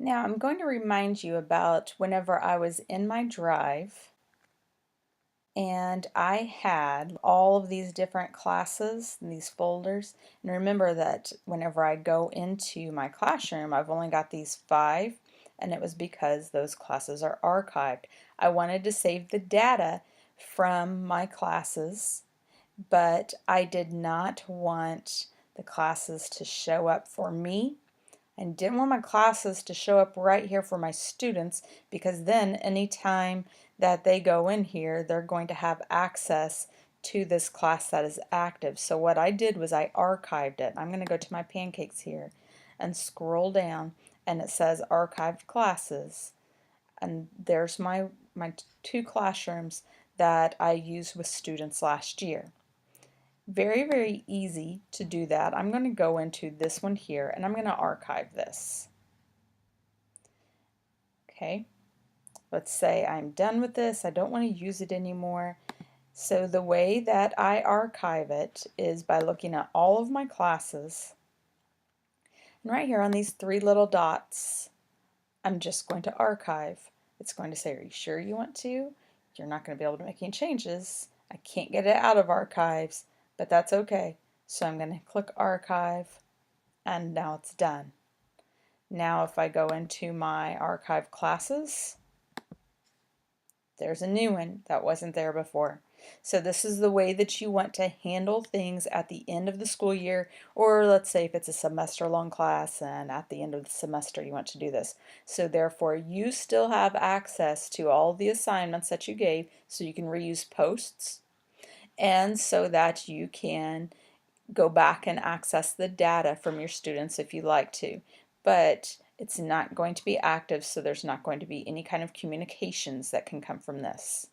Now I'm going to remind you about whenever I was in my drive and I had all of these different classes and these folders. And remember that whenever I go into my classroom, I've only got these 5, and it was because those classes are archived. I wanted to save the data from my classes, but I did not want the classes to show up for me. I didn't want my classes to show up right here for my students, because then anytime that they go in here, they're going to have access to this class that is active. So what I did was I archived it. I'm going to go to my pancakes here and scroll down, and it says archived classes. And there's my 2 classrooms that I used with students last year. Very, very easy to do that. I'm going to go into this one here and I'm going to archive this. Okay, let's say I'm done with this. I don't want to use it anymore. So the way that I archive it is by looking at all of my classes. And right here on these 3 little dots, I'm just going to archive. It's going to say, are you sure you want to? You're not going to be able to make any changes. I can't get it out of archives, but that's okay. So I'm going to click archive, and now it's done. Now if I go into my archive classes, there's a new one that wasn't there before. So this is the way that you want to handle things at the end of the school year, or let's say if it's a semester long class and at the end of the semester you want to do this. So therefore you still have access to all the assignments that you gave, so you can reuse posts, and so that you can go back and access the data from your students if you like to. But it's not going to be active, so there's not going to be any kind of communications that can come from this.